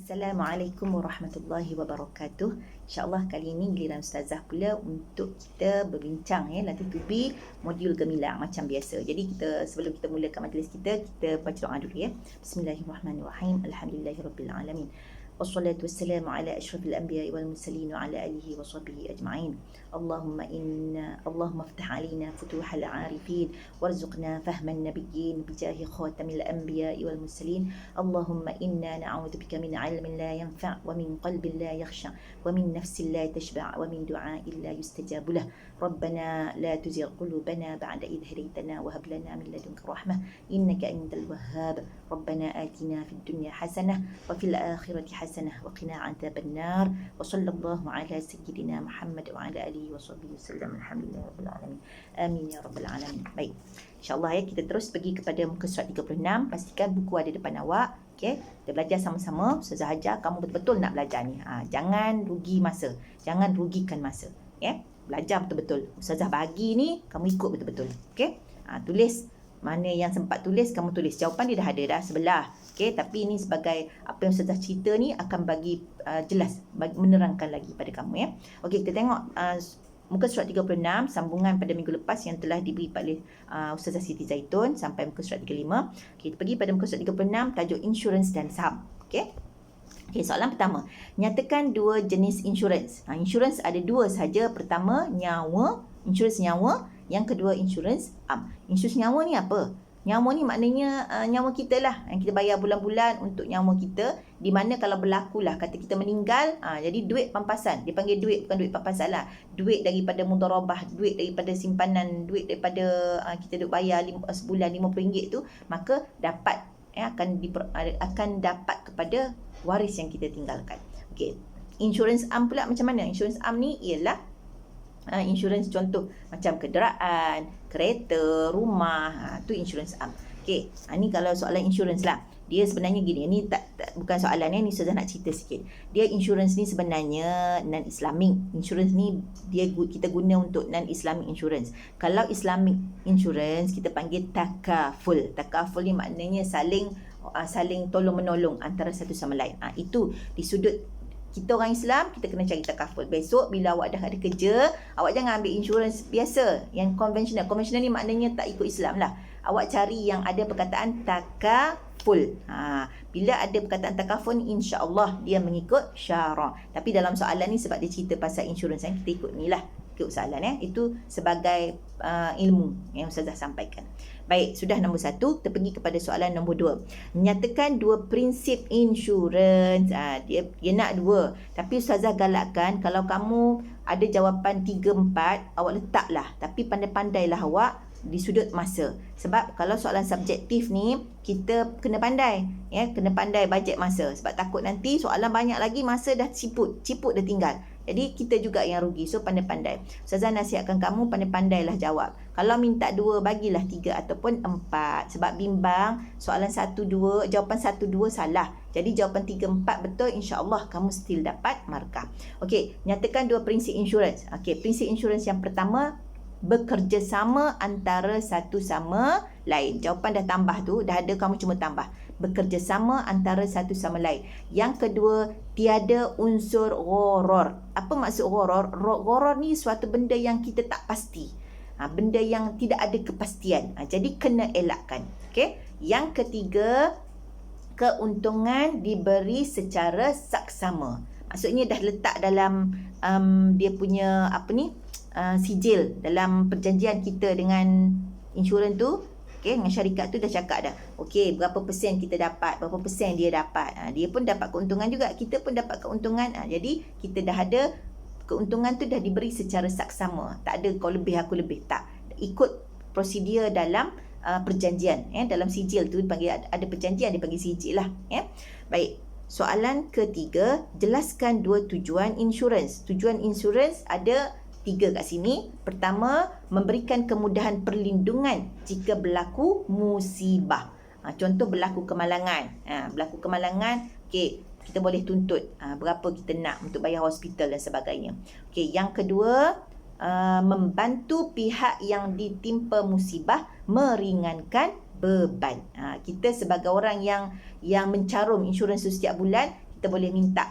Assalamualaikum warahmatullahi wabarakatuh. InsyaAllah kali ini giliran Ustazah pula untuk kita berbincang Latif Tubi modul gemilang macam biasa. Jadi sebelum kita mulakan majlis kita baca doa dulu Bismillahirrahmanirrahim. Alhamdulillahirabbil alamin. Wassalatu wassalamu ala asyrafil anbiya'i wal mursalin wa ala alihi wa sahbihi ajma'in. Allahumma iftah alaina futuhal arifin warzuqna fahman nabiyyin bijahi khatamil anbiya'i wal mursalin. Allahumma inna na'udzubika min 'ilmin la yanfa' wa min qalbin la yakhsha wa min nafsin la tashba' wa min du'a'in la yustajabu lah. Rabbana la tuzigh qulubana ba'da idh hadaytana wa hab lana min ladunka rahmah innaka antal wahhab. Rabbana atina fid dunya hasanah wa fil akhirati hasanah wa qina 'adzaban nar. Wa sallallahu ala sayyidina Muhammad wa ala alihi wa sahbihi wasallam. Alhamdulillahirabbil alamin. Amin ya rabbal alamin. Baik. InsyaAllah kita terus pergi kepada muka surat 36. Pastikan buku ada depan awak. Okey, kita belajar sama-sama. Ustazah ajar kamu betul-betul nak belajar ni. Jangan rugi masa. Jangan rugikan masa. Belajar betul-betul. Ustazah bagi ni kamu ikut betul-betul. Okey? Tulis mana yang sempat tulis kamu tulis. Jawapan dia dah ada dah sebelah. Okey, tapi ini sebagai apa yang Ustazah cerita ni akan bagi jelas, menerangkan lagi pada kamu Okey, kita tengok muka surat 36 sambungan pada minggu lepas yang telah diberi oleh Ustazah Siti Zaitun sampai muka surat 35. Kita pergi pada muka surat 36 tajuk insurans dan saham. Okey. Okey, soalan pertama. Nyatakan dua jenis insurans. Insurans ada dua sahaja. Pertama, nyawa, insurans nyawa. Yang kedua, insurans am. Insurans nyawa ni apa? Nyawa ni maknanya nyawa kita lah. Yang kita bayar bulan-bulan untuk nyawa kita. Di mana kalau berlaku lah, kata kita meninggal, jadi duit pampasan. Dia panggil duit, bukan duit pampasan lah. Duit daripada mudharabah, duit daripada simpanan, duit daripada kita duk bayar sebulan RM50 tu. Maka dapat akan dapat kepada waris yang kita tinggalkan. Okey. Insurans am pula macam mana? Insurans am ni ialah insurans contoh macam kenderaan, kereta, rumah, tu insurans am. Okey. Ni kalau soalan insurans lah. Dia sebenarnya gini, ni bukan soalan ni Ustazah nak cerita sikit. Dia insurans ni sebenarnya non-Islamic. Insurans ni kita guna untuk non-Islamic insurance. Kalau Islamic insurance kita panggil takaful. Takaful ni maknanya saling tolong-menolong antara satu sama lain. Itu di sudut kita orang Islam, kita kena cari takaful. Besok bila awak dah ada kerja, awak jangan ambil insurans biasa yang konvensional. Konvensional ni maknanya tak ikut Islam lah. Awak cari yang ada perkataan takaful. Bila ada perkataan takaful ni, insya-Allah dia mengikut syarak. Tapi dalam soalan ni sebab dia cerita pasal insurans, kita ikut ni lah. Ikut soalan Itu sebagai ilmu yang Ustazah sampaikan. Baik, sudah nombor 1. Kita pergi kepada soalan nombor 2. Nyatakan dua prinsip insurans. Dia nak 2. Tapi Ustazah galakkan kalau kamu ada jawapan 3, 4, awak letaklah. Tapi pandai-pandailah awak di sudut masa. Sebab kalau soalan subjektif ni kita kena pandai, kena pandai bajet masa. Sebab takut nanti soalan banyak lagi, masa dah ciput dah tinggal. Jadi kita juga yang rugi. So pandai-pandai. Ustazah nasihatkan kamu pandai-pandailah jawab. Kalau minta 2, bagilah 3 ataupun 4. Sebab bimbang soalan 1, 2, jawapan 1, 2 salah. Jadi jawapan 3, 4 betul, insya-Allah kamu still dapat markah. Okey, nyatakan dua prinsip insurans. Okey, prinsip insurans yang pertama, bekerjasama antara satu sama lain. Jawapan dah tambah tu, dah ada, kamu cuma tambah. Bekerjasama antara satu sama lain. Yang kedua, tiada unsur gharar. Apa maksud gharar? Gharar ni suatu benda yang kita tak pasti. Benda yang tidak ada kepastian. Jadi kena elakkan. Okey. Yang ketiga, keuntungan diberi secara saksama. Maksudnya dah letak dalam dia punya sijil dalam perjanjian kita dengan insurans tu. Okey, dengan syarikat tu dah cakap dah. Okey, berapa persen kita dapat, berapa persen dia dapat. Dia pun dapat keuntungan juga, kita pun dapat keuntungan. Jadi kita dah ada keuntungan tu, dah diberi secara saksama. Tak ada kau lebih aku lebih, tak. Ikut prosedur dalam perjanjian. Dalam sijil tu dipanggil, ada perjanjian dipanggil sijil lah. Baik. Soalan ketiga, jelaskan dua tujuan insurans. Tujuan insurans ada 3 kat sini. Pertama, memberikan kemudahan perlindungan jika berlaku musibah. Contoh berlaku kemalangan. Berlaku kemalangan, okey, kita boleh tuntut berapa kita nak untuk bayar hospital dan sebagainya. Okey, yang kedua, membantu pihak yang ditimpa musibah meringankan beban. Kita sebagai orang yang mencarum insurans tu setiap bulan, kita boleh minta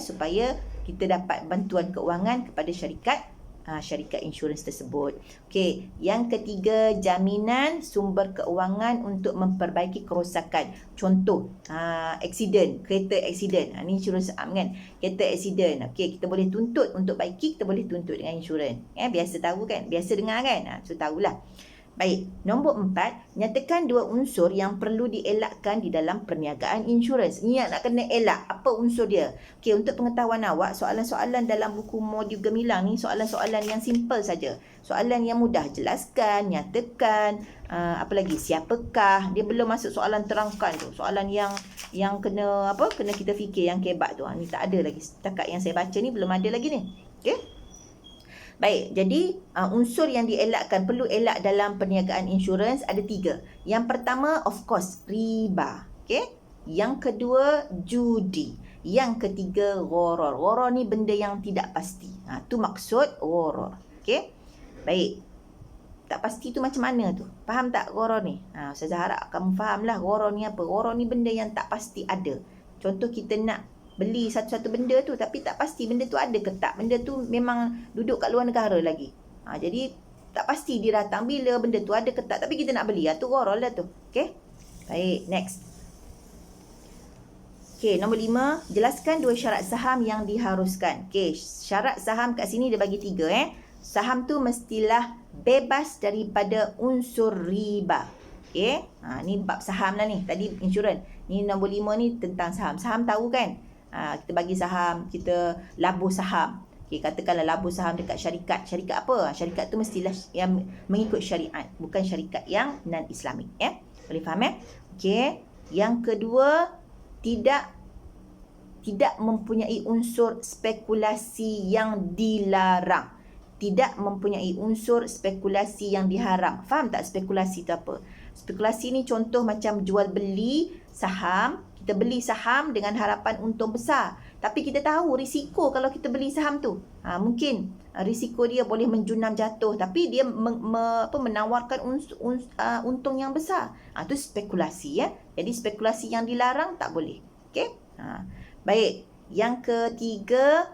supaya kita dapat bantuan keuangan kepada syarikat insurans tersebut. Okey, yang ketiga, jaminan sumber keuangan untuk memperbaiki kerosakan. Contoh, accident, kereta accident. Ni insurans kan, kereta accident. Okey, kita boleh tuntut untuk baiki, kita boleh tuntut dengan insurans. Biasa tahu kan, biasa dengar kan. So tahulah. Baik, nombor 4, nyatakan 2 unsur yang perlu dielakkan di dalam perniagaan insurans. Ni yang nak kena elak. Apa unsur dia? Okey, untuk pengetahuan awak, soalan-soalan dalam buku modul gemilang ni soalan-soalan yang simple saja. Soalan yang mudah, jelaskan, nyatakan, apa lagi, siapakah. Dia belum masuk soalan terangkan tu. Soalan yang kena kena kita fikir, yang kebat tu. Ni tak ada lagi. Setakat yang saya baca ni belum ada lagi ni. Okey. Baik, jadi unsur yang dielakkan, perlu elak dalam perniagaan insurans ada 3. Yang pertama, of course, riba. Okay? Yang kedua, judi. Yang ketiga, gharar. Gharar ni benda yang tidak pasti. Tu maksud gharar. Okay? Baik. Tak pasti tu macam mana tu? Faham tak gharar ni? Ustazah harap kamu faham lah gharar ni apa. Gharar ni benda yang tak pasti ada. Contoh kita nak beli satu-satu benda tu tapi tak pasti benda tu ada ke tak. Benda tu memang duduk kat luar negara lagi. Jadi tak pasti dia datang bila benda tu ada ke tak. Tapi kita nak beli. Tu gharar lah tu. Okay? Baik, next. Okay, nombor 5. Jelaskan 2 syarat saham yang diharuskan. Okay, syarat saham kat sini dia bagi 3. Saham tu mestilah bebas daripada unsur riba. Okay, ni bab saham lah ni. Tadi insurans. Ni nombor 5 ni tentang saham. Saham tahu kan? Kita bagi saham, kita labur saham. Okay, katakanlah labur saham dekat syarikat. Syarikat apa? Syarikat tu mestilah yang mengikut syariat, bukan syarikat yang non-Islamik. Boleh faham Okay. Yang kedua, tidak mempunyai unsur spekulasi yang dilarang. Tidak mempunyai unsur spekulasi yang diharam. Faham tak spekulasi tu apa? Spekulasi ni contoh macam jual beli saham. Kita beli saham dengan harapan untung besar. Tapi kita tahu risiko kalau kita beli saham tu. Mungkin risiko dia boleh menjunam jatuh. Tapi dia menawarkan untung yang besar. Itu spekulasi. Jadi spekulasi yang dilarang tak boleh. Okay? Baik. Yang ketiga,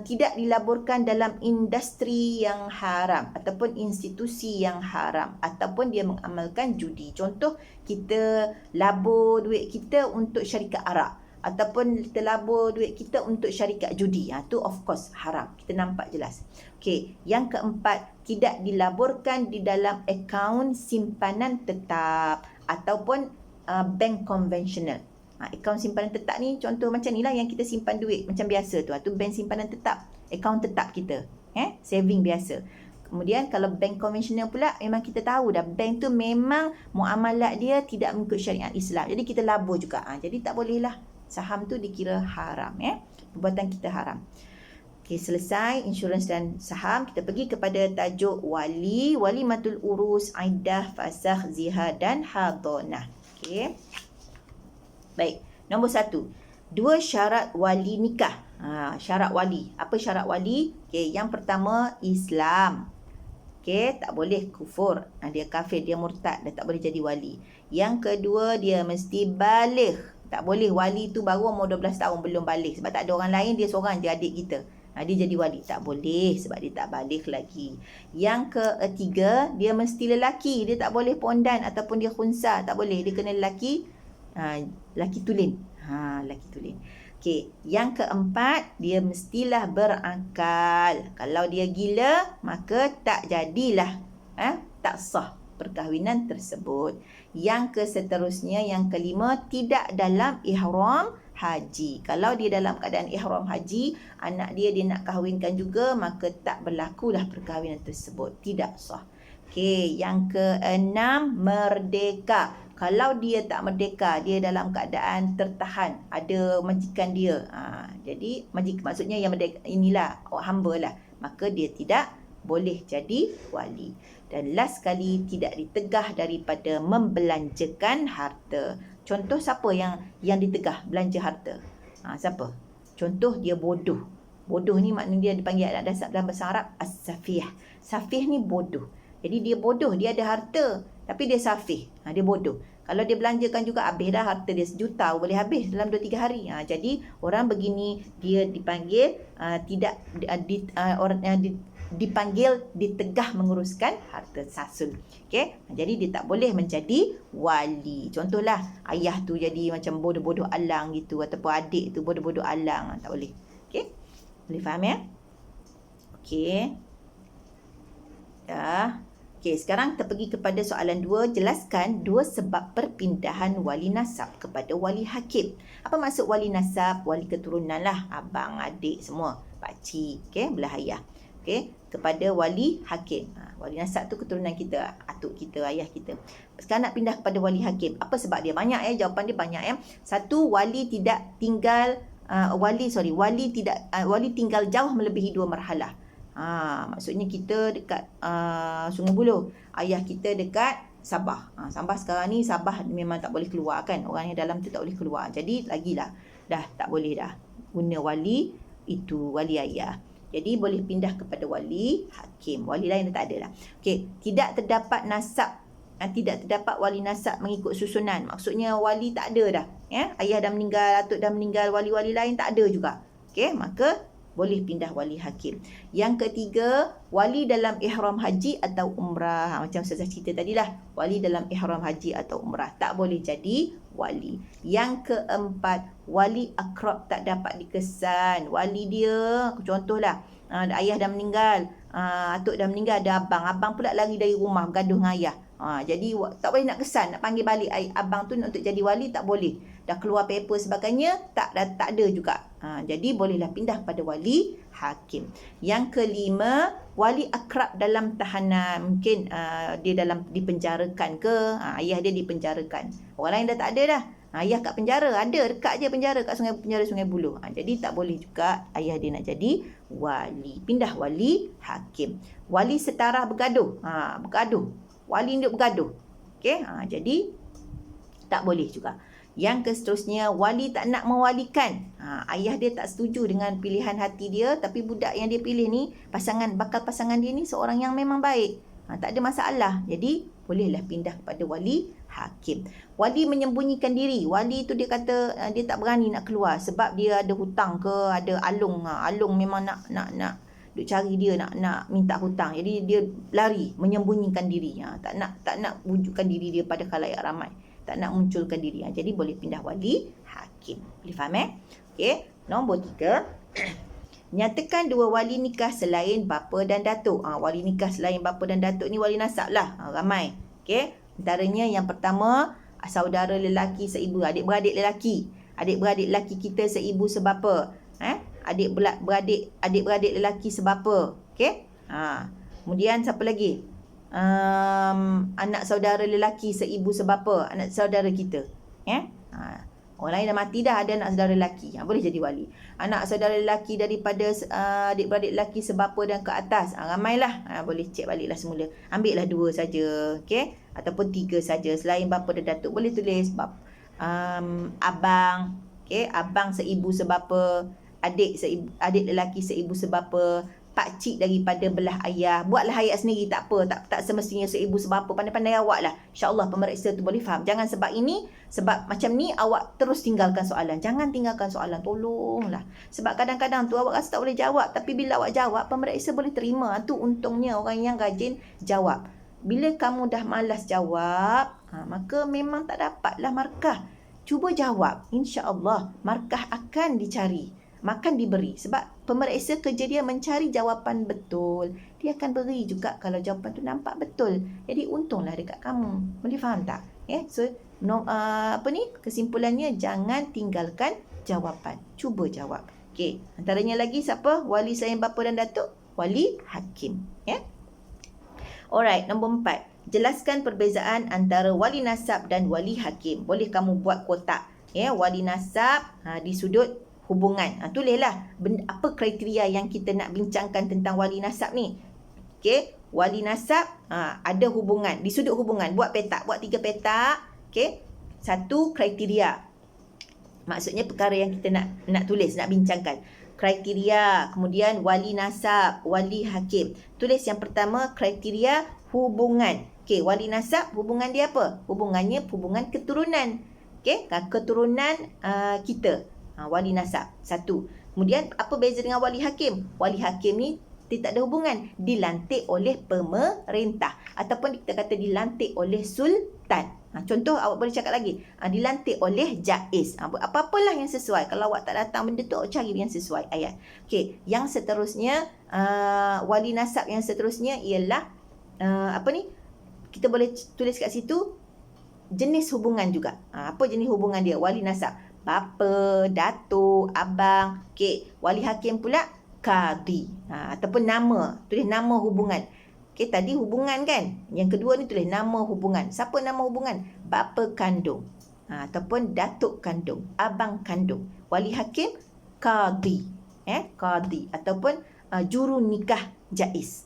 tidak dilaburkan dalam industri yang haram ataupun institusi yang haram ataupun dia mengamalkan judi. Contoh, kita labur duit kita untuk syarikat arak ataupun kita labur duit kita untuk syarikat judi. Tu of course haram. Kita nampak jelas. Okey, yang keempat, tidak dilaburkan di dalam akaun simpanan tetap ataupun bank konvensional. Akaun simpanan tetap ni contoh macam ni lah yang kita simpan duit macam biasa tu. Tu bank simpanan tetap, akaun tetap kita. Saving biasa. Kemudian kalau bank konvensional pula memang kita tahu dah bank tu memang muamalat dia tidak mengikut syariat Islam. Jadi kita labur juga. Jadi tak boleh lah. Saham tu dikira haram. Perbuatan kita haram. Okey, selesai insurans dan saham. Kita pergi kepada tajuk wali, walimatul urus, iddah, fasakh, zihar dan hadonah. Okey. Baik, nombor 1. 2 syarat wali nikah. Syarat wali. Apa syarat wali? Okey, yang pertama Islam. Okey, tak boleh kufur. Dia kafir, dia murtad, dia tak boleh jadi wali. Yang kedua, dia mesti baligh. Tak boleh wali tu baru umur 12 tahun belum baligh. Sebab tak ada orang lain, dia seorang je adik kita. Dia jadi wali. Tak boleh sebab dia tak baligh lagi. Yang ketiga, dia mesti lelaki. Dia tak boleh pondan ataupun dia khunsa. Tak boleh. Dia kena lelaki. Laki tulen. Laki tulen. Okey, yang keempat, dia mestilah berakal. Kalau dia gila, maka tak jadilah tak sah perkahwinan tersebut. Yang keseterusnya, yang kelima, tidak dalam ihram haji. Kalau dia dalam keadaan ihram haji, anak dia nak kahwinkan juga, maka tak berlakulah perkahwinan tersebut. Tidak sah. Okey, yang keenam, merdeka. Kalau dia tak merdeka, dia dalam keadaan tertahan, ada majikan dia. Jadi maksudnya yang merdeka inilah hamba lah. Maka dia tidak boleh jadi wali. Dan last sekali, tidak ditegah daripada membelanjakan harta. Contoh siapa yang ditegah belanja harta? Siapa? Contoh dia bodoh. Bodoh ni maknanya dia dipanggil dalam bahasa Arab as-safih. Safih ni bodoh. Jadi dia bodoh, dia ada harta tapi dia safih. Dia bodoh. Kalau dia belanjakan juga, habis dah harta dia 1 juta, boleh habis dalam 2-3 hari. Jadi orang begini dia dipanggil dipanggil ditegah menguruskan harta sasul. Okey. Jadi dia tak boleh menjadi wali. Contohlah ayah tu jadi macam bodoh-bodoh alang gitu, ataupun adik tu bodoh-bodoh alang, tak boleh. Okey. Boleh faham ya? Okey. Dah. Okey, sekarang kita pergi kepada soalan 2. Jelaskan 2 sebab perpindahan wali nasab kepada wali hakim. Apa maksud wali nasab? Wali keturunan lah. Abang, adik semua. Pakcik, okay? Belah ayah. Okay? Kepada wali hakim. Wali nasab tu keturunan kita. Atuk kita, ayah kita. Sekarang nak pindah kepada wali hakim. Apa sebab dia? Banyak ya. Jawapan dia banyak ya. Satu, wali tidak tinggal... wali tinggal jauh melebihi 2 marhalah. Maksudnya kita dekat Sungai Buloh, ayah kita dekat Sabah. Sabah sekarang ni, Sabah memang tak boleh keluar kan, orang yang dalam tu tak boleh keluar. Jadi lagilah dah tak boleh dah guna wali itu, wali ayah. Jadi boleh pindah kepada wali hakim. Wali lain dah tak ada lah. Okey, tidak terdapat wali nasab mengikut susunan. Maksudnya wali tak ada dah. Ya? Ayah dah meninggal, atuk dah meninggal, wali-wali lain tak ada juga. Okey, maka boleh pindah wali hakim. Yang ketiga, wali dalam ihram haji atau umrah. Macam saya cerita tadilah, wali dalam ihram haji atau umrah tak boleh jadi wali. Yang keempat, wali akrab tak dapat dikesan. Wali dia, contohlah, ayah dah meninggal, atuk dah meninggal, ada abang. Abang pula lari dari rumah bergaduh dengan ayah. Jadi tak boleh nak kesan, nak panggil balik abang tu untuk jadi wali, tak boleh. Dah keluar paper sebagainya, tak ada juga. Jadi bolehlah pindah pada wali hakim. Yang kelima, wali akrab dalam tahanan. Mungkin dia dipenjarakan ke, ayah dia dipenjarakan. Orang lain dah tak ada dah. Ayah kat penjara, ada dekat je penjara, kat penjara Sungai Buloh. Jadi tak boleh juga ayah dia nak jadi wali. Pindah wali hakim. Wali setara bergaduh. Bergaduh. Wali duduk bergaduh. Okey, jadi tak boleh juga. Yang seterusnya, wali tak nak mewalikan. Ayah dia tak setuju dengan pilihan hati dia, tapi budak yang dia pilih ni, bakal pasangan dia ni seorang yang memang baik. Tak ada masalah. Jadi bolehlah pindah kepada wali hakim. Wali menyembunyikan diri. Wali tu dia kata dia tak berani nak keluar sebab dia ada hutang ke, ada alung. Alung memang nak duk cari dia, nak minta hutang. Jadi dia lari, menyembunyikan diri. Tak nak wujudkan diri dia pada khalayak ramai. Tak nak munculkan diri. Jadi boleh pindah wali hakim. Boleh faham Okey. Nombor 3. Nyatakan 2 wali nikah selain bapa dan datuk. Wali nikah selain bapa dan datuk ni wali nasab lah. Ramai. Okey. Antaranya yang pertama, saudara lelaki seibu, adik-beradik lelaki. Adik-beradik lelaki kita seibu sebapa. Adik-beradik lelaki sebapa. Okey. Kemudian siapa lagi? Anak saudara lelaki seibu sebapa, anak saudara kita. Orang lain dah mati dah, ada anak saudara lelaki. Boleh jadi wali. Anak saudara lelaki daripada adik-beradik lelaki sebapa dan ke atas. Ramailah. Boleh cek baliklah semula. Ambillah 2 saja. Okey? Ataupun 3 saja. Selain bapa dan datuk, boleh tulis abang. Okey? Abang seibu sebapa. Adik lelaki seibu sebapa. Pakcik daripada belah ayah. Buatlah ayat sendiri, tak apa. Tak semestinya seibu sebapa. Pandai-pandai awak lah. InsyaAllah pemeriksa tu boleh faham. Jangan sebab macam ni awak terus tinggalkan soalan. Jangan tinggalkan soalan. Tolonglah. Sebab kadang-kadang tu awak rasa tak boleh jawab. Tapi bila awak jawab, pemeriksa boleh terima. Tu untungnya orang yang rajin jawab. Bila kamu dah malas jawab, maka memang tak dapatlah markah. Cuba jawab. InsyaAllah markah akan dicari. Makan diberi. Sebab pemeriksa kerja dia mencari jawapan betul. Dia akan beri juga kalau jawapan tu nampak betul. Jadi untunglah dekat kamu. Boleh faham tak? So kesimpulannya, jangan tinggalkan jawapan. Cuba jawab. Okey. Antaranya lagi siapa? Wali selain bapa dan datuk? Wali hakim. Alright, nombor 4. Jelaskan perbezaan antara wali nasab dan wali hakim. Boleh kamu buat kotak. Wali nasab di sudut hubungan. Tulislah apa kriteria yang kita nak bincangkan tentang wali nasab ni. Okey, wali nasab ada hubungan, di sudut hubungan. Buat petak, buat 3 petak. Okey. 1 kriteria. Maksudnya perkara yang kita nak tulis, nak bincangkan. Kriteria, kemudian wali nasab, wali hakim. Tulis yang pertama kriteria hubungan. Okey, wali nasab hubungan dia apa? Hubungannya hubungan keturunan. Okey, keturunan kita. Wali nasab. Satu. Kemudian apa beza dengan wali hakim? Wali hakim ni dia tak ada hubungan. Dilantik oleh pemerintah. Ataupun kita kata dilantik oleh sultan. Contoh awak boleh cakap lagi. Dilantik oleh jaiz. Apa-apalah yang sesuai. Kalau awak tak datang benda tu, awak cari yang sesuai ayat. Okey, yang seterusnya, wali nasab yang seterusnya ialah kita boleh tulis kat situ jenis hubungan juga. Apa jenis hubungan dia? Wali nasab, bapa, datuk, abang. Okey, wali hakim pula qadi. Ataupun nama, tulis nama hubungan. Okey, tadi hubungan kan? Yang kedua ni tulis nama hubungan. Siapa nama hubungan? Bapa kandung. Ataupun datuk kandung, abang kandung. Wali hakim qadi. Qadi ataupun juru nikah jaiz.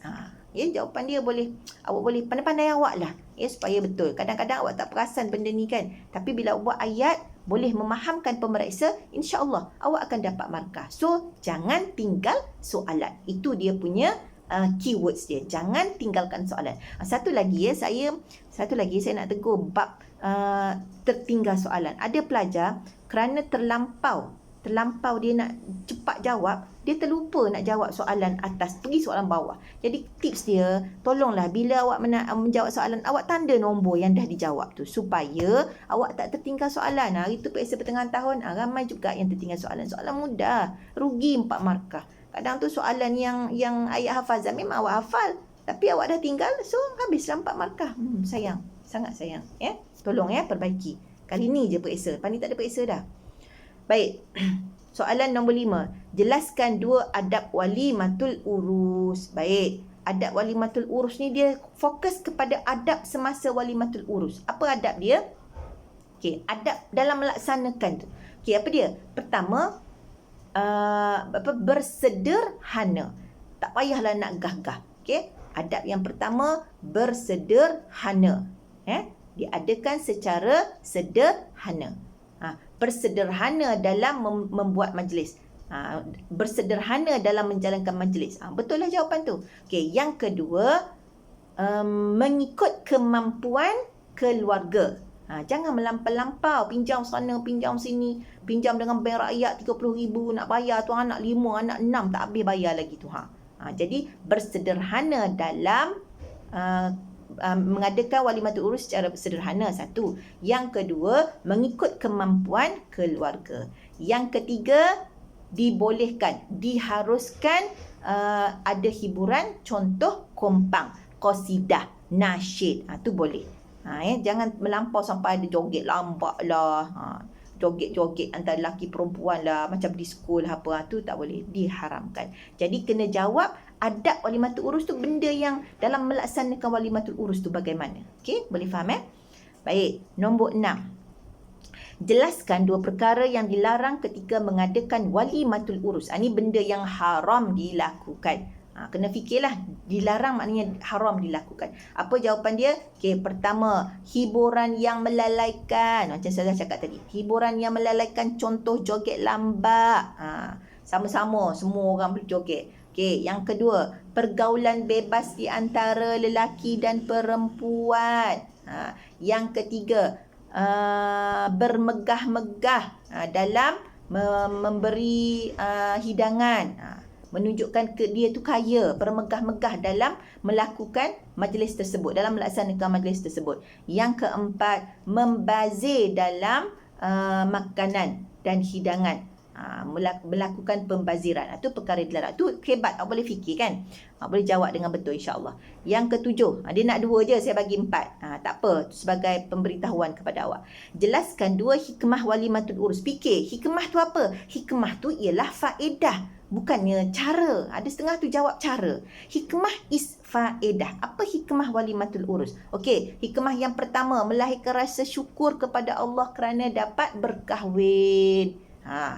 Jawapan dia awak boleh pandai-pandai awak lah. Supaya betul. Kadang-kadang awak tak perasan benda ni kan. Tapi bila awak buat ayat, boleh memahamkan pemeriksa, insya-Allah awak akan dapat markah. So, jangan tinggal soalan. Itu dia punya keywords dia. Jangan tinggalkan soalan. Satu lagi saya nak tegur bab tertinggal soalan. Ada pelajar kerana terlampau dia nak cepat jawab, dia terlupa nak jawab soalan atas, pergi soalan bawah. Jadi tips dia, tolonglah bila awak menjawab soalan, awak tanda nombor yang dah dijawab tu supaya awak tak tertinggal soalan. Hari tu periksa pertengahan tahun, ramai juga yang tertinggal soalan mudah, rugi 4 markah. Kadang tu soalan yang ayat hafazan memang awak hafal, tapi awak dah tinggal, so habislah 4 markah. Sayang, sangat sayang. Tolong perbaiki. Kali ni je periksa, lepas ni tak ada periksa dah. Baik, soalan nombor 5. Jelaskan 2 adab walimatul urus. Baik, adab walimatul urus ni dia fokus kepada adab semasa walimatul urus. Apa adab dia? Okey, adab dalam melaksanakan tu. Okey, apa dia? Pertama, bersederhana. Tak payahlah nak gagah. Okey, adab yang pertama, bersederhana. Diadakan secara sederhana. Bersederhana dalam membuat majlis. Bersederhana dalam menjalankan majlis. Betul lah jawapan tu. Okey, yang kedua, mengikut kemampuan keluarga. Jangan melampau-lampau, pinjam sana, pinjam sini, pinjam dengan bank rakyat 30,000 nak bayar tu anak 5, anak 6 tak habis bayar lagi tu. Jadi bersederhana dalam mengadakan walimatul urus secara sederhana, satu. Yang kedua, mengikut kemampuan keluarga. Yang ketiga, dibolehkan, diharuskan ada hiburan, contoh kompang, qasidah, nasyid. Tu boleh. Jangan melampau sampai ada joget lambat lah. Joget-joget antara lelaki perempuan lah, macam disko lah apa. Tu tak boleh, diharamkan. Jadi kena jawab adab walimatul urus tu, benda yang dalam melaksanakan walimatul urus tu bagaimana. Okey, boleh faham Baik, nombor 6. Jelaskan 2 perkara yang dilarang ketika mengadakan walimatul urus. Ini benda yang haram dilakukan. Kena fikirlah, dilarang maknanya haram dilakukan. Apa jawapan dia? Okey, pertama, hiburan yang melalaikan. Macam saya dah cakap tadi, hiburan yang melalaikan, contoh joget lambak. Sama-sama semua orang boleh joget. Okey, yang kedua, pergaulan bebas di antara lelaki dan perempuan. Yang ketiga, bermegah-megah dalam memberi hidangan. Menunjukkan dia tu kaya, bermegah-megah dalam melakukan majlis tersebut, dalam melaksanakan majlis tersebut. Yang keempat, membazir dalam makanan dan hidangan. Melakukan pembaziran. Itu perkara dilarang. Itu hebat, awak boleh fikir kan. Boleh jawab dengan betul insya-Allah. Yang ketujuh, dia nak 2 je, saya bagi 4. Tak apa, sebagai pemberitahuan kepada awak. Jelaskan 2 hikmah walimatul urus. Fikir, hikmah tu apa? Hikmah tu ialah faedah, bukannya cara. Ada setengah tu jawab cara. Hikmah is faedah. Apa hikmah walimatul urus? Okey, hikmah yang pertama, melahirkan rasa syukur kepada Allah kerana dapat berkahwin.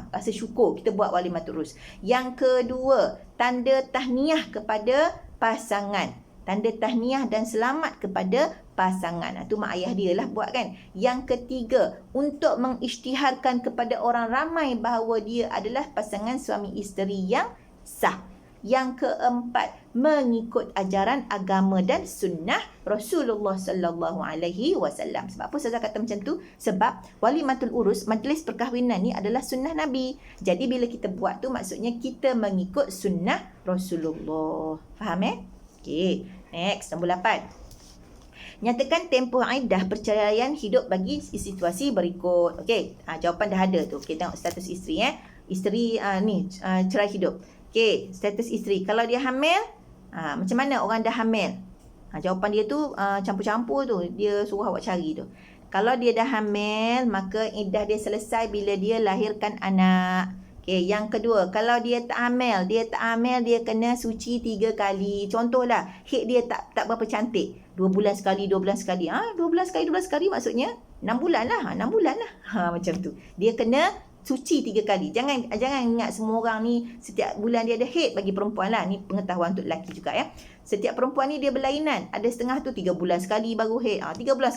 Rasa syukur kita buat walimatul urus. Yang kedua, tanda tahniah kepada pasangan. Tanda tahniah dan selamat kepada pasangan. Itu mak ayah dia lah buat kan. Yang ketiga, untuk mengisytiharkan kepada orang ramai bahawa dia adalah pasangan suami isteri yang sah. Yang keempat, mengikut ajaran agama dan sunnah Rasulullah sallallahu alaihi wasallam. Sebab apa Ustazah kata macam tu? Sebab walimatul urus, majlis perkahwinan ni adalah sunnah Nabi. Jadi bila kita buat tu maksudnya kita mengikut sunnah Rasulullah. Faham Okey, next nombor 8. Nyatakan tempoh iddah perceraian hidup bagi situasi berikut. Okey, jawapan dah ada tu. Okey, tengok status isteri Isteri cerai hidup. Okey, status isteri. Kalau dia hamil, macam mana orang dah hamil? Jawapan dia tu campur-campur tu. Dia suruh awak cari tu. Kalau dia dah hamil, maka iddah dia selesai bila dia lahirkan anak. Okey, yang kedua, kalau dia tak hamil, dia kena suci 3 kali. Contohlah, haid dia tak berapa cantik. 2 bulan sekali. 2 bulan sekali maksudnya 6 bulan lah. 6 bulan lah. Macam tu. Dia kena suci 3 kali. Jangan ingat semua orang ni setiap bulan dia ada haid bagi perempuan lah. Ni pengetahuan untuk lelaki juga Setiap perempuan ni dia berlainan. Ada setengah tu 3 bulan sekali baru haid. 3 bulan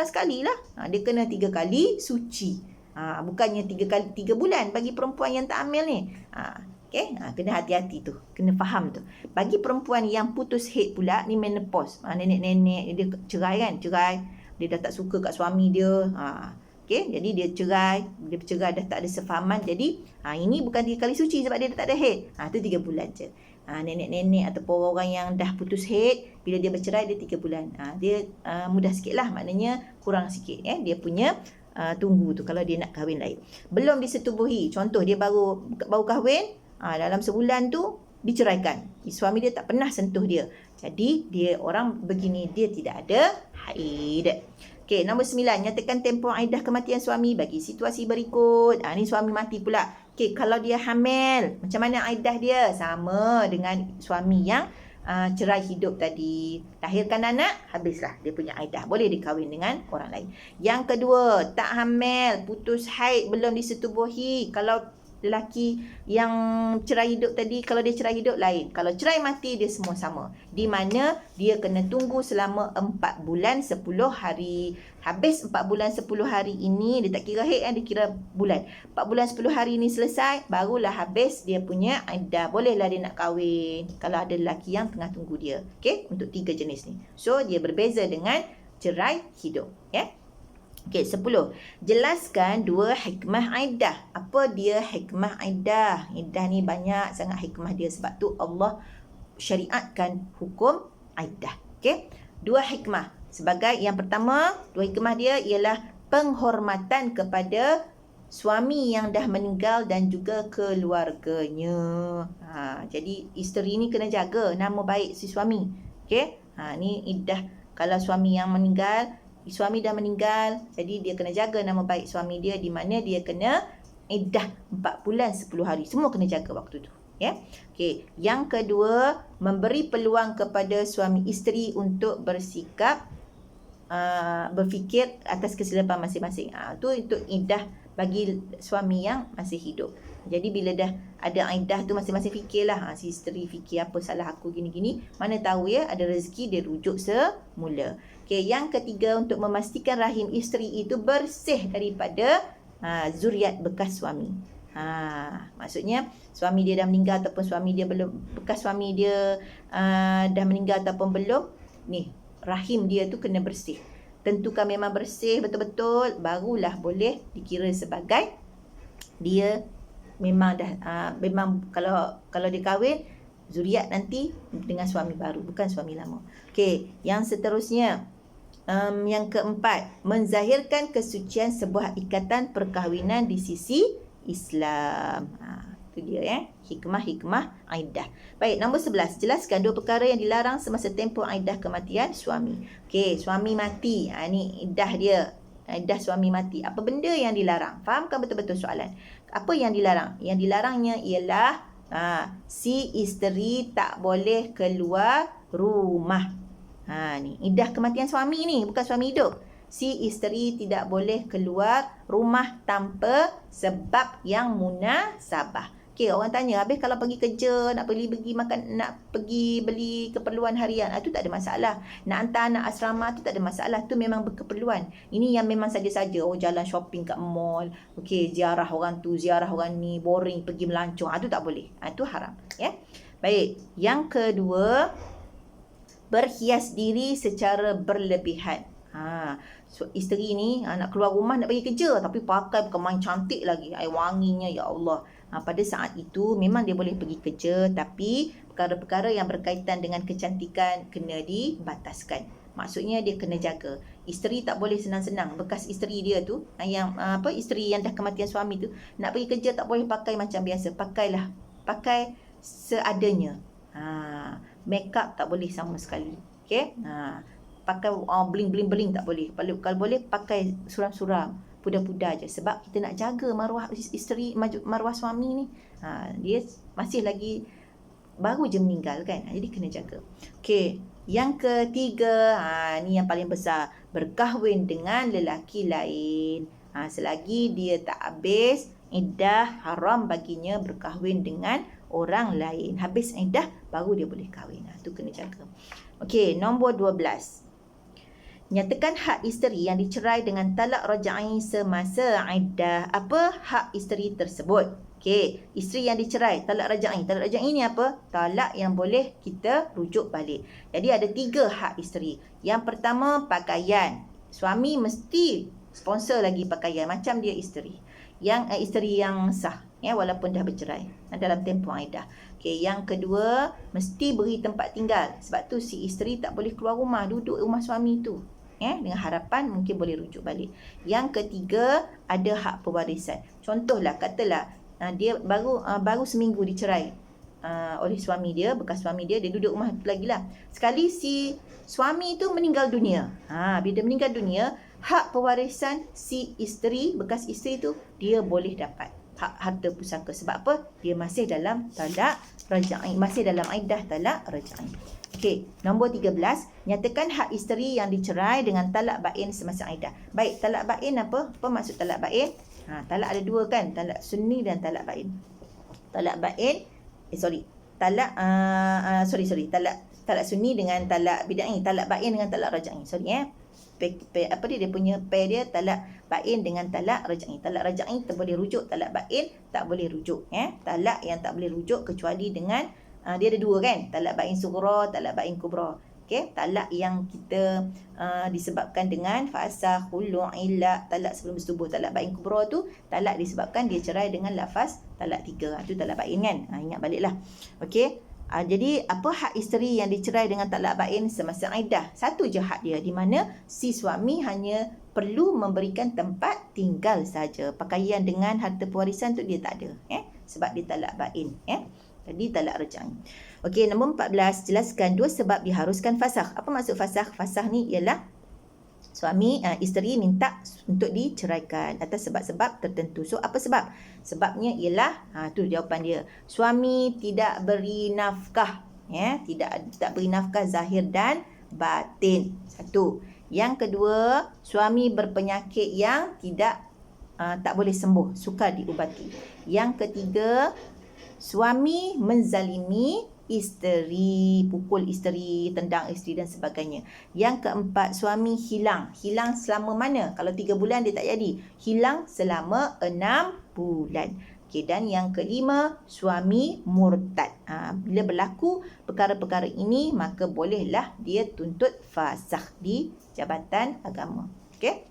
sekali lah. Dia kena 3 kali suci. Bukannya 3 bulan bagi perempuan yang tak hamil ni. Okay? Kena hati-hati tu. Kena faham tu. Bagi perempuan yang putus haid pula, ni menopause. Nenek-nenek, dia cerai kan? Cerai. Dia dah tak suka kat suami dia. Okay? Jadi dia cerai. Dia bercerai dah tak ada sefahaman. Jadi, ini bukan 3 kali suci sebab dia dah tak ada haid. Tu 3 bulan je. Nenek-nenek ataupun orang yang dah putus haid, bila dia bercerai, dia 3 bulan. Dia mudah sikit lah. Maknanya kurang sikit. Dia punya tunggu tu kalau dia nak kahwin lain. Belum disetubuhi. Contoh, dia baru kahwin. Dalam sebulan tu diceraikan. Suami dia tak pernah sentuh dia. Jadi dia orang begini, dia tidak ada haid. Okey, nombor 9, nyatakan tempoh iddah kematian suami bagi situasi berikut. Ni suami mati pula. Okey, kalau dia hamil, macam mana iddah dia? Sama dengan suami yang cerai hidup tadi. Lahirkan anak, habislah dia punya iddah. Boleh dikahwin dengan orang lain. Yang kedua, tak hamil, putus haid, belum disetubuhi. Kalau lelaki yang cerai hidup tadi, kalau dia cerai hidup lain. Kalau cerai mati, dia semua sama. Di mana dia kena tunggu selama 4 bulan 10 hari. Habis 4 bulan 10 hari ini, dia tak kira haid dia kira bulan. 4 bulan 10 hari ini selesai, barulah habis dia punya iddah. Bolehlah dia nak kahwin kalau ada lelaki yang tengah tunggu dia. Okey, untuk 3 jenis ni. So, dia berbeza dengan cerai hidup. Okey, 10. Jelaskan 2 hikmah iddah. Apa dia hikmah iddah? Iddah ni banyak sangat hikmah dia. Sebab tu Allah syariatkan hukum iddah. Okey, 2 hikmah. Sebagai yang pertama, 2 hikmah dia ialah penghormatan kepada suami yang dah meninggal dan juga keluarganya. Jadi isteri ni kena jaga nama baik si suami. Okey, ni iddah. Kalau suami yang meninggal, suami dah meninggal, jadi dia kena jaga nama baik suami dia, di mana dia kena iddah 4 bulan 10 hari. Semua kena jaga waktu tu. Okey, yang kedua, memberi peluang kepada suami isteri untuk bersikap berfikir atas kesilapan masing-masing. Tu untuk iddah bagi suami yang masih hidup. Jadi bila dah ada iddah tu, masing-masing fikirlah. Si isteri fikir apa salah aku gini-gini. Mana tahu ada rezeki dia rujuk semula. Okey, yang ketiga, untuk memastikan rahim isteri itu bersih daripada zuriat bekas suami. Maksudnya suami dia dah meninggal ataupun suami dia belum, bekas suami dia dah meninggal ataupun belum, ni rahim dia tu kena bersih. Tentukan memang bersih betul-betul, barulah boleh dikira sebagai dia memang dah memang kalau dia kahwin, zuriat nanti dengan suami baru, bukan suami lama. Okey, yang seterusnya, yang keempat, menzahirkan kesucian sebuah ikatan perkahwinan di sisi Islam. Itu dia hikmah-hikmah iddah. Baik, nombor 11, jelaskan 2 perkara yang dilarang semasa tempoh iddah kematian suami. Okey, suami mati. Ni iddah dia. Iddah suami mati. Apa benda yang dilarang? Fahamkan betul-betul soalan. Apa yang dilarang? Yang dilarangnya ialah si isteri tak boleh keluar rumah. Ni iddah kematian suami ni, bukan suami hidup. Si isteri tidak boleh keluar rumah tanpa sebab yang munasabah. Okey, orang tanya, habis kalau pergi kerja, nak pergi makan, nak pergi beli keperluan harian, itu tak ada masalah. Nak hantar anak asrama, tu tak ada masalah. Tu memang berkeperluan. Ini yang memang saja-saja. Jalan shopping kat mall. Okey, ziarah orang tu, ziarah orang ni, boring, pergi melancong. Itu tak boleh. Itu haram. Baik, yang kedua, berhias diri secara berlebihan. So, isteri ni nak keluar rumah nak pergi kerja tapi pakai bukan main cantik lagi, air wanginya, ya Allah. Pada saat itu memang dia boleh pergi kerja, tapi perkara-perkara yang berkaitan dengan kecantikan kena dibataskan. Maksudnya dia kena jaga. Isteri tak boleh senang-senang. Bekas isteri dia tu, isteri yang dah kematian suami tu, nak pergi kerja tak boleh pakai macam biasa. Pakai seadanya. Make up tak boleh sama sekali. Okey? Pakai bling-bling tak boleh. Kalau boleh pakai suram-suram, pudar-pudar je, sebab kita nak jaga maruah isteri, maruah suami ni. Dia masih lagi baru je meninggal kan. Jadi kena jaga. Okey, yang ketiga, ni yang paling besar, berkahwin dengan lelaki lain. Selagi dia tak habis iddah, haram baginya berkahwin dengan orang lain. Habis iddah baru dia boleh kahwin. Tu kena jaga. Okey, nombor 12. Nyatakan hak isteri yang dicerai dengan talak raj'i semasa iddah. Apa hak isteri tersebut? Okey, isteri yang dicerai, talak raj'i. Talak raj'i ni apa? Talak yang boleh kita rujuk balik. Jadi ada 3 hak isteri. Yang pertama, pakaian. Suami mesti sponsor lagi pakaian macam dia isteri. Yang isteri yang sah, walaupun dah bercerai dalam tempoh iddah. Okey, yang kedua, mesti beri tempat tinggal. Sebab tu si isteri tak boleh keluar rumah, duduk rumah suami tu. Dengan harapan mungkin boleh rujuk balik. Yang ketiga, ada hak pewarisan. Contohlah, katalah dia baru seminggu dicerai oleh suami dia, bekas suami dia duduk rumah tu lagi lah. Sekali si suami tu meninggal dunia. Bila dia meninggal dunia, hak pewarisan si isteri, bekas isteri tu, dia boleh dapat hak harta pusaka. Sebab apa? Dia masih dalam talak raj'i, masih dalam iddah talak raj'i. Okey, nombor 13, nyatakan hak isteri yang dicerai dengan talak bain semasa iddah. Baik, talak bain apa? Apa maksud talak bain? Talak ada 2 kan? Talak sunni dan talak bain. Talak bain, talak talak sunni dengan talak bid'ah. Talak bain dengan talak raj'i. Dia punya pair dia, talak bain dengan talak raj'i. Talak raj'i tak boleh rujuk, talak bain tak boleh rujuk. Talak yang tak boleh rujuk kecuali dengan dia ada 2 kan, talak bain sughra, talak bain kubra. Okey, talak yang kita disebabkan dengan fasakh, khulu', illah, talak sebelum bersetubuh. Talak bain kubra tu talak disebabkan dia cerai dengan lafaz talak 3. Tu talak bain kan. Ingat baliklah. Okey. Jadi apa hak isteri yang dicerai dengan talak bain semasa iddah? Satu je hak dia, di mana si suami hanya perlu memberikan tempat tinggal saja. Pakaian dengan harta pewarisan tu dia tak ada, sebab dia talak bain, Jadi talak raj'i. Okey, nombor 14, jelaskan 2 sebab diharuskan fasakh. Apa maksud fasakh? Fasakh ni ialah suami, isteri minta untuk diceraikan atas sebab-sebab tertentu. So apa sebab? Sebabnya ialah, tu jawapan dia. Suami tidak beri nafkah, tak beri nafkah zahir dan batin. Satu. Yang kedua, suami berpenyakit yang tak boleh sembuh, sukar diubati. Yang ketiga, suami menzalimi isteri, pukul isteri, tendang isteri dan sebagainya. Yang keempat, suami hilang. Hilang selama mana? Kalau 3 bulan dia tak jadi. Hilang selama 6 bulan. Okey, dan yang kelima, suami murtad. Bila berlaku perkara-perkara ini, maka bolehlah dia tuntut fasakh di Jabatan Agama. Okey.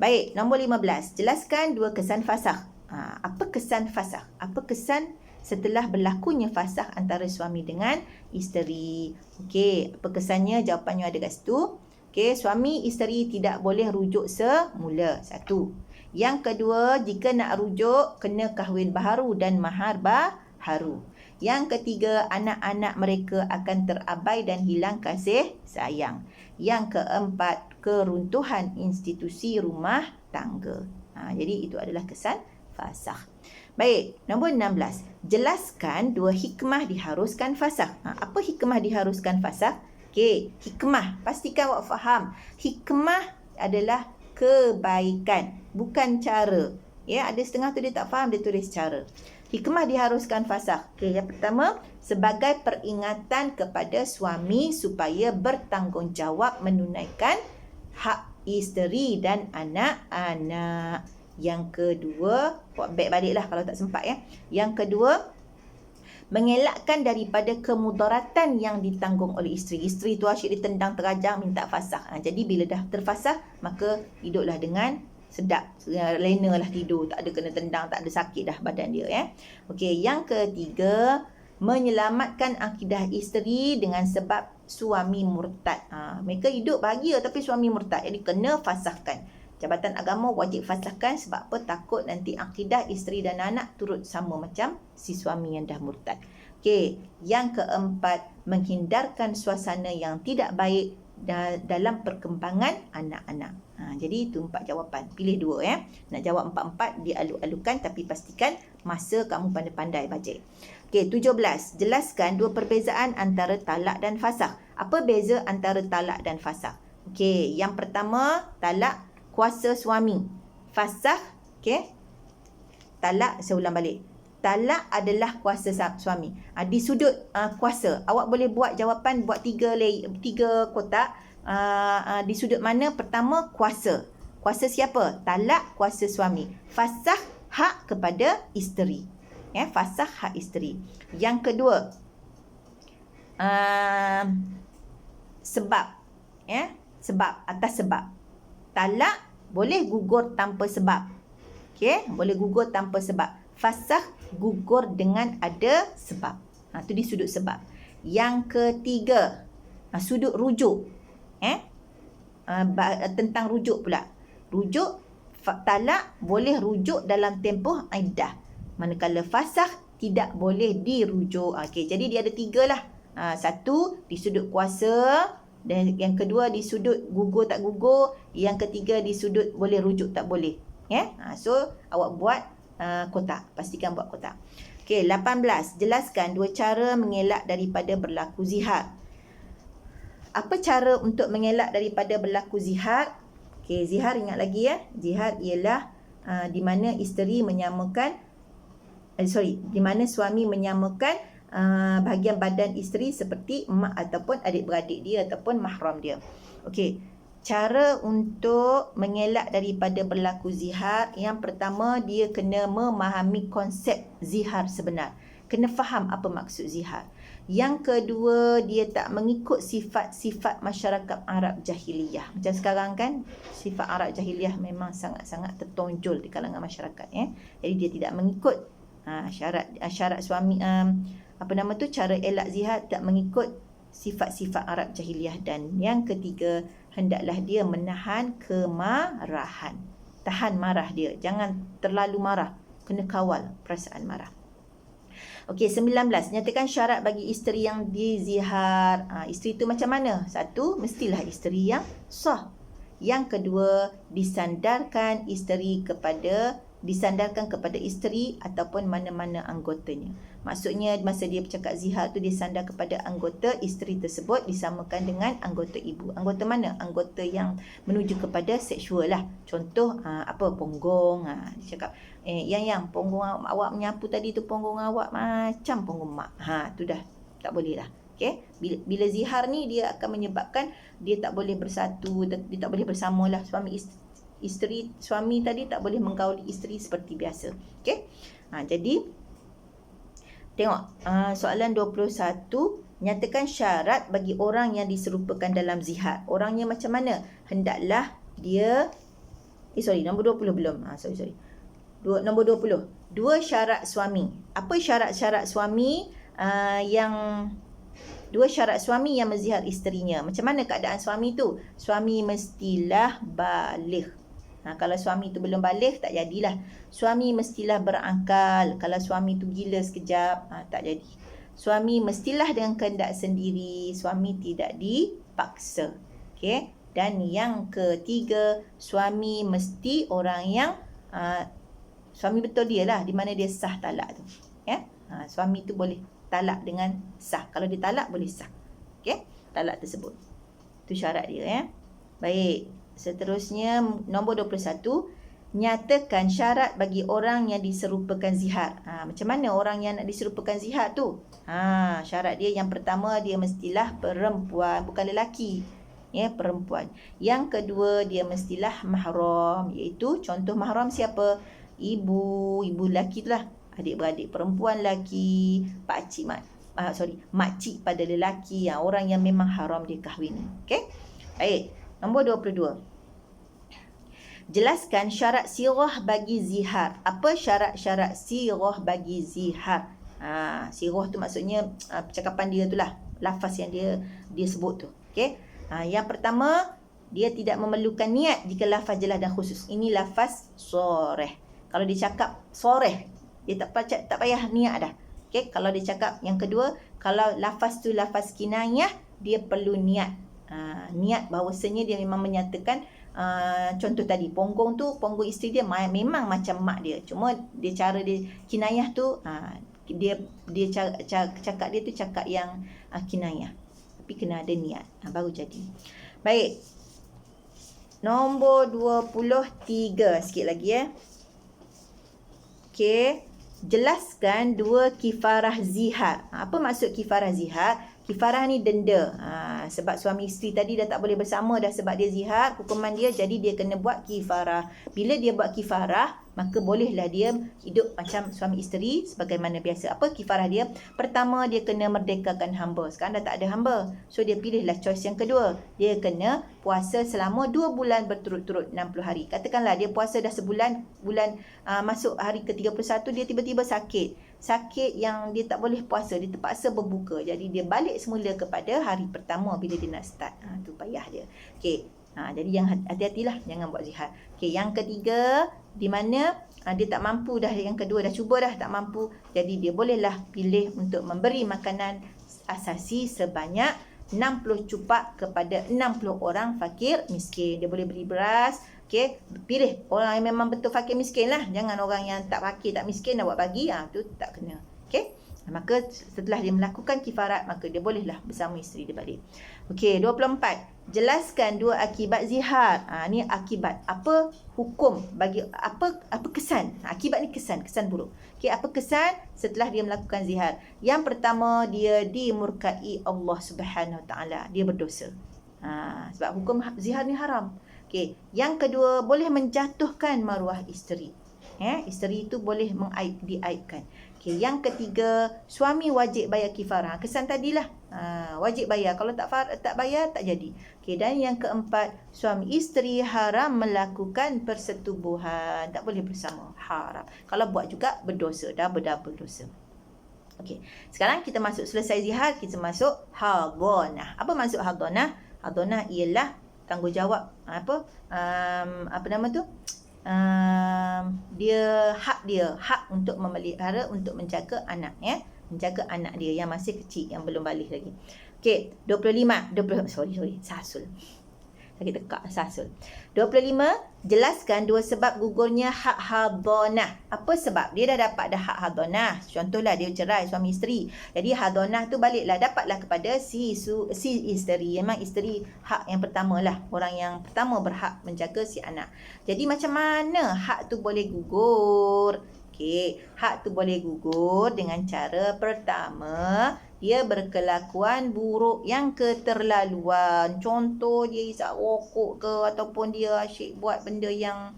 Baik, nombor 15. Jelaskan 2 kesan fasakh. Apa kesan fasakh? Apa kesan setelah berlakunya fasakh antara suami dengan isteri? Okey, apa kesannya? Jawapannya ada kat situ. Okey, suami isteri tidak boleh rujuk semula. Satu. Yang kedua, jika nak rujuk, kena kahwin baharu dan mahar baharu. Yang ketiga, anak-anak mereka akan terabai dan hilang kasih sayang. Yang keempat, keruntuhan institusi rumah tangga. Jadi itu adalah kesan fasakh. Baik, nombor 16. Jelaskan 2 hikmah diharuskan fasakh. Apa hikmah diharuskan fasakh? Okey, hikmah. Pastikan awak faham. Hikmah adalah kebaikan, bukan cara. Ada setengah tu dia tak faham, dia tulis cara. Hikmah diharuskan fasakh. Okey, yang pertama, sebagai peringatan kepada suami supaya bertanggungjawab menunaikan hak isteri dan anak-anak. Yang kedua, buat back baliklah kalau tak sempat. Yang kedua, mengelakkan daripada kemudaratan yang ditanggung oleh isteri. Isteri tu asyik ditendang terajang minta fasakh. Jadi bila dah terfasakh, maka hiduplah dengan sedap, lena lah tidur, tak ada kena tendang, tak ada sakit dah badan dia. Okey, yang ketiga, menyelamatkan akidah isteri dengan sebab suami murtad. Mereka hidup bahagia tapi suami murtad, jadi kena fasahkan. Jabatan Agama wajib fasahkan sebab apa? Takut nanti akidah isteri dan anak turut sama macam si suami yang dah murtad. Okey, yang keempat, menghindarkan suasana yang tidak baik dalam perkembangan anak-anak. Jadi itu 4 jawapan. Pilih 2 Nak jawab 4-4 dialu-alukan, tapi pastikan masa kamu pandai-pandai bajet. Okey, 17. Jelaskan 2 perbezaan antara talak dan fasakh. Apa beza antara talak dan fasakh? Okey, yang pertama, talak kuasa suami. Fasakh, okey. Talak, saya ulang balik. Talak adalah kuasa suami. Di sudut kuasa, awak boleh buat jawapan, buat 3 kotak. Di sudut mana? Pertama, kuasa. Kuasa siapa? Talak kuasa suami. Fasakh, hak kepada isteri. Fasakh hak isteri. Yang kedua, sebab. Sebab, atas sebab. Talak boleh gugur tanpa sebab. Okey, boleh gugur tanpa sebab. Fasakh gugur dengan ada sebab. Itu di sudut sebab. Yang ketiga, sudut rujuk. Tentang rujuk pula. Rujuk, talak boleh rujuk dalam tempoh iddah. Manakala fasakh tidak boleh dirujuk. Okey, jadi dia ada 3 lah. Satu, di sudut kuasa. Dan yang kedua, di sudut gugur tak gugur. Yang ketiga, di sudut boleh rujuk tak boleh. So, awak buat kotak. Pastikan buat kotak. Okey, 18. Jelaskan 2 cara mengelak daripada berlaku zihar. Apa cara untuk mengelak daripada berlaku zihar? Okey, zihar ingat lagi Zihar ialah di mana isteri menyamakan di mana suami menyamakan bahagian badan isteri seperti mak ataupun adik-beradik dia ataupun mahram dia. Okey, cara untuk mengelak daripada berlaku zihar, yang pertama, dia kena memahami konsep zihar sebenar. Kena faham apa maksud zihar. Yang kedua, dia tak mengikut sifat-sifat masyarakat Arab jahiliyah. Macam sekarang kan, sifat Arab jahiliyah memang sangat-sangat tertonjol di kalangan masyarakat. Jadi dia tidak mengikut syarat suami, cara elak zihar, tak mengikut sifat-sifat Arab jahiliyah. Dan yang ketiga, hendaklah dia menahan kemarahan. Tahan marah dia, jangan terlalu marah, kena kawal perasaan marah. Okey, 19. Nyatakan syarat bagi isteri yang dizihar. Isteri tu macam mana? Satu, mestilah isteri yang sah. Yang kedua, disandarkan kepada isteri ataupun mana-mana anggotanya. Maksudnya masa dia bercakap zihar tu, dia sandar kepada anggota isteri tersebut, disamakan dengan anggota ibu. Anggota mana? Anggota yang menuju kepada seksual lah. Contoh ponggong. Dia cakap yang ponggong awak menyapu tadi tu, ponggong awak macam ponggong mak. Tu dah tak boleh lah. Okay? Bila zihar ni, dia akan menyebabkan dia tak boleh bersatu, dia tak boleh bersama lah. Suami tadi tak boleh menggauli isteri seperti biasa. Okey. Jadi tengok soalan 21, nyatakan syarat bagi orang yang diserupakan dalam zihar. Orangnya macam mana? Hendaklah dia nombor 20 belum. Nombor 20. 2 syarat suami. Apa syarat-syarat suami dua syarat suami yang menzihar isterinya. Macam mana keadaan suami tu? Suami mestilah baligh. Kalau suami tu belum baligh, tak jadilah. Suami mestilah berakal. Kalau suami tu gila sekejap, tak jadi. Suami mestilah dengan kehendak sendiri. Suami tidak dipaksa. Okey. Dan yang ketiga, suami mesti orang yang suami betul dia lah, di mana dia sah talak tu. Suami tu boleh talak dengan sah. Kalau dia talak, boleh sah. Okey, talak tersebut. Itu syarat dia. Baik. Seterusnya, nombor 21. Nyatakan syarat bagi orang yang diserupakan zihar. Macam mana orang yang nak diserupakan zihar tu? Syarat dia yang pertama, dia mestilah perempuan, bukan lelaki. Perempuan. Yang kedua, dia mestilah mahram. Iaitu contoh mahram siapa? Ibu lelaki tu lah. adik-beradik perempuan lelaki, pakcik makcik pada lelaki, orang yang memang haram dia kahwini. Okey. Baik. Nombor 22. Jelaskan syarat sirah bagi zihar. Apa syarat-syarat sirah bagi zihar? Sirah tu maksudnya percakapan dia tu lah, lafaz yang dia sebut tu. Okey. Yang pertama, dia tidak memerlukan niat jika lafaz jelas dan khusus. Ini lafaz soreh. Kalau dia cakap soreh, dia tak payah niat dah. Okey. Kalau dia cakap yang kedua, kalau lafaz tu lafaz kinayah, dia perlu niat. Niat bahawasanya dia memang menyatakan, contoh tadi, ponggong isteri dia memang macam mak dia. Cuma dia cara dia kinayah tu, dia cakap dia tu cakap yang kinayah. Tapi kena ada niat, baru jadi. Baik. Nombor 23 sikit lagi Okey. Jelaskan 2 kifarah zihar. Apa maksud kifarah zihar? Kifarah ni denda. Sebab suami isteri tadi dah tak boleh bersama dah sebab dia zihar, hukuman dia, jadi dia kena buat kifarah. Bila dia buat kifarah, maka bolehlah dia hidup macam suami isteri sebagaimana biasa. Apa kifarah dia? Pertama, dia kena merdekakan hamba. Sekarang dah tak ada hamba. So dia pilihlah choice yang kedua. Dia kena puasa selama 2 bulan berturut-turut 60 hari. Katakanlah dia puasa dah sebulan, masuk hari ke-31 dia tiba-tiba sakit yang dia tak boleh puasa, dia terpaksa berbuka. Jadi dia balik semula kepada hari pertama bila dia nak start. Tu payah dia. Okey. Jadi yang hati-hatilah, jangan buat zihar. Okey, yang ketiga, di mana dia tak mampu dah, yang kedua dah cuba dah tak mampu, jadi dia bolehlah pilih untuk memberi makanan asasi sebanyak 60 cupak kepada 60 orang fakir miskin. Dia boleh beri beras. Okey, pilih orang yang memang betul fakir miskin lah. Jangan orang yang tak fakir tak miskin nak buat bagi, tu tak kena. Okey. Maka setelah dia melakukan kifarat, maka dia bolehlah bersama isteri dia balik. Okey, 24. Jelaskan 2 akibat zihar. Ni akibat. Apa hukum bagi apa kesan? Akibat ni kesan buruk. Okey, apa kesan setelah dia melakukan zihar? Yang pertama, dia dimurkai Allah Subhanahu Wa Taala. Dia berdosa. Sebab hukum zihar ni haram. Okey, yang kedua, boleh menjatuhkan maruah isteri. Isteri itu boleh diaibkan. Okey, yang ketiga, suami wajib bayar kifarah. Kesan tadilah, wajib bayar. Kalau tak bayar, tak jadi. Okey, dan yang keempat, suami isteri haram melakukan persetubuhan. Tak boleh bersama. Haram. Kalau buat juga berdosa, double dosa. Okey, sekarang kita masuk, selesai zihar, kita masuk hadhanah. Apa maksud hadhanah? Hadhanah ialah tanggungjawab apa nama tu? Dia hak untuk memelihara, untuk menjaga anak, menjaga anak dia yang masih kecil, yang belum balik lagi. Okey, 25 sasul. Sakit tekak sasul. 25, jelaskan 2 sebab gugurnya hak hadhanah. Apa sebab? Dia dah dapat hak hadhanah. Contohlah dia cerai suami isteri. Jadi hadhanah tu baliklah, dapatlah kepada si isteri. Memang isteri hak yang pertama lah. Orang yang pertama berhak menjaga si anak. Jadi macam mana hak tu boleh gugur? Okey, hak tu boleh gugur dengan cara pertama, dia berkelakuan buruk yang keterlaluan. Contoh, dia isap rokok ke, ataupun dia asyik buat benda yang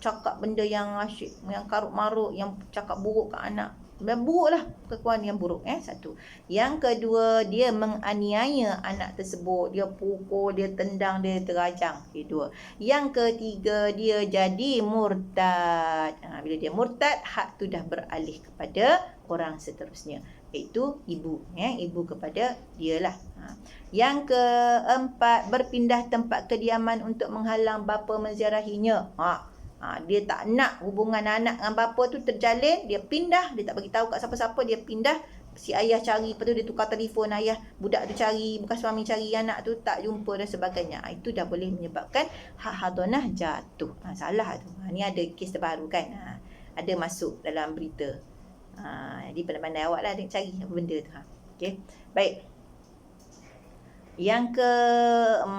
cakap benda yang asyik, yang karut-marut, yang cakap buruk ke anak. Buruklah, kelakuan yang buruk. Satu. Yang kedua, dia menganiaya anak tersebut. Dia pukul, dia tendang, dia terajang. Dua. Yang ketiga, dia jadi murtad. Bila dia murtad, hak tu dah beralih kepada orang seterusnya, iaitu ibu. Ibu kepada dia lah. Yang keempat, berpindah tempat kediaman untuk menghalang bapa menziarahinya. Dia tak nak hubungan anak dengan bapa tu terjalin, dia pindah, dia tak bagi tahu kat siapa-siapa, dia pindah. Si ayah cari, lepas tu dia tukar telefon, ayah budak tu cari, bukan suami cari, anak tu tak jumpa dan sebagainya. Itu dah boleh menyebabkan hak hadhanah jatuh. Salah tu. Ni ada kes terbaru kan. Ada masuk dalam berita. Jadi pandai-pandai awak lah cari apa benda tu. Okey. Baik. Yang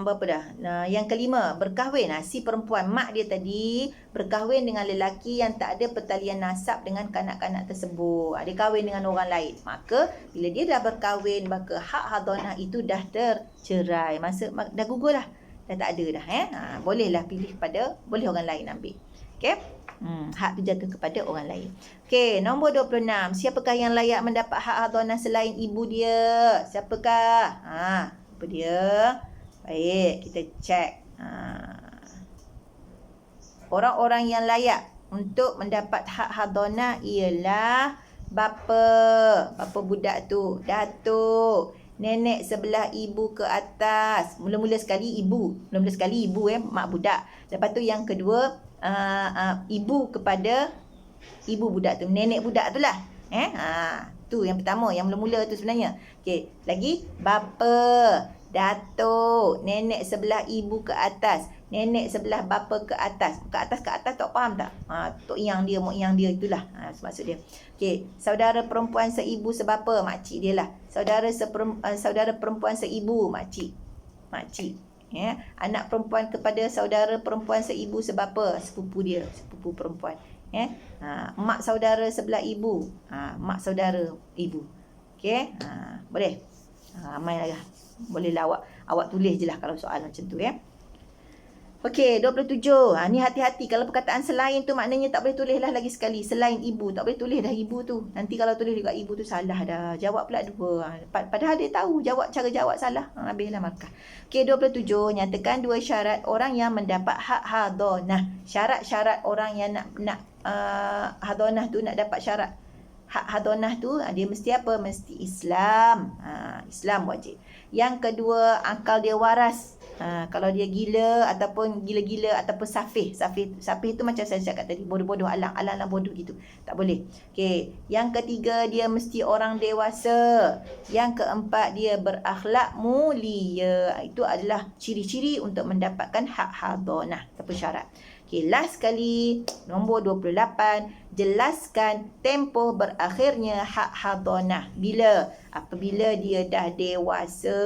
berapa dah? Yang kelima, berkahwin. Si perempuan, mak dia tadi berkahwin dengan lelaki yang tak ada pertalian nasab dengan kanak-kanak tersebut. Dia kahwin dengan orang lain. Maka bila dia dah berkahwin, maka hak hadhanah itu dah tercerai. Dah gugur dah. Dah tak ada dah. Bolehlah pilih boleh orang lain ambil. Okey. Hak tu jaga kepada orang lain. Okey, nombor 26. Siapakah yang layak mendapat hak hadonah selain ibu dia? Siapakah? Ibu dia. Baik, kita cek. Orang-orang yang layak untuk mendapat hak hadonah ialah bapa budak tu, datuk, nenek sebelah ibu ke atas. Mula-mula sekali ibu, mak budak. Lepas tu yang kedua, ibu kepada ibu budak tu, nenek budak tu lah. Tu yang pertama, yang mula-mula tu sebenarnya. Okey, lagi bapa, datuk, nenek sebelah ibu ke atas, nenek sebelah bapa ke atas. Ke atas tak faham tak? Tok yang dia, mak yang dia itulah. Maksud dia. Okey, saudara perempuan seibu sebapa, makcik dia lah. Saudara perempuan seibu, makcik. Ya, anak perempuan kepada saudara perempuan seibu sebapa, sepupu dia, sepupu perempuan. Ya. Mak saudara sebelah ibu, mak saudara ibu. Okey, boleh. Mai lah. Boleh lah awak tulis je lah kalau soal macam tu ya. Okey, 27. Ni hati-hati. Kalau perkataan selain tu maknanya tak boleh tulis lah lagi sekali. Selain ibu. Tak boleh tulis dah ibu tu. Nanti kalau tulis juga ibu tu salah dah. Jawab pula dua. Padahal dia tahu cara jawab salah. Habislah markah. Okey, 27. Nyatakan dua syarat orang yang mendapat hak hadonah. Syarat-syarat orang yang nak hadonah tu, nak dapat syarat hak hadonah tu, dia mesti apa? Mesti Islam. Islam wajib. Yang kedua, akal dia waras. Kalau dia gila ataupun gila-gila ataupun safih tu macam saya cakap tadi, bodoh-bodoh, alang bodoh gitu, tak boleh. Okey, yang ketiga, dia mesti orang dewasa. Yang keempat, dia berakhlak mulia. Itu adalah ciri-ciri untuk mendapatkan hak hadonah ataupun syarat. Okey, last sekali, nombor 28, jelaskan tempoh berakhirnya hak hadonah. Bila? Apabila dia dah dewasa.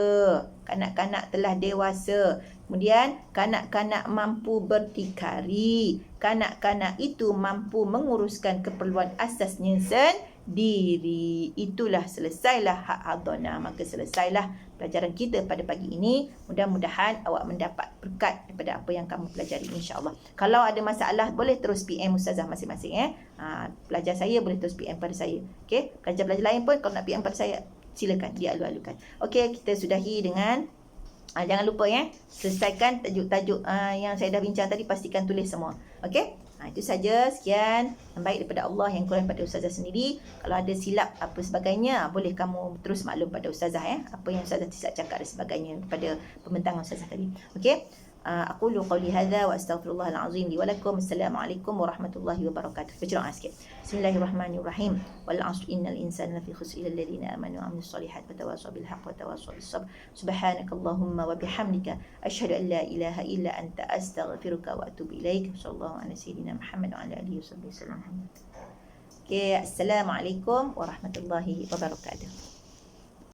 Kanak-kanak telah dewasa. Kemudian, kanak-kanak mampu berdikari. Kanak-kanak itu mampu menguruskan keperluan asasnya sendiri. Itulah, selesailah hak hadonah. Maka selesailah pelajaran kita pada pagi ini. Mudah-mudahan awak mendapat berkat daripada apa yang kamu pelajari, insya-Allah. Kalau ada masalah, boleh terus PM Ustazah masing-masing. Pelajar saya boleh terus PM pada saya. Okey, pelajar-pelajar lain pun kalau nak PM pada saya, silakan dialu-alukan. Okey, kita sudahi dengan jangan lupa selesaikan tajuk-tajuk yang saya dah bincang tadi, pastikan tulis semua. Okey? Itu saja. Sekian. Yang baik daripada Allah, yang kurang daripada Ustazah sendiri. Kalau ada silap apa sebagainya, boleh kamu terus maklum pada Ustazah apa yang Ustazah tidak cakap dan sebagainya pada pembentangan Ustazah tadi. Okey? Aqulu qawli hadza wa astaghfirullahal azim li wa lakum. Assalamualaikum warahmatullahi wabarakatuh. Baca doa sikit. Bismillahirrahmanirrahim. Wal 'asri innal insana lafi khusr illa alladziina aamanu wa 'amilus solihati wa tawassaw bil haqqi wa tawassaw bis sabr. Subhanakallahumma wa bihamdika asyhadu an la ilaha illa anta astaghfiruka wa atubu ilaik. Sallallahu ala sayyidina Muhammad wa ala alihi wasallam. Okey, assalamualaikum warahmatullahi wabarakatuh.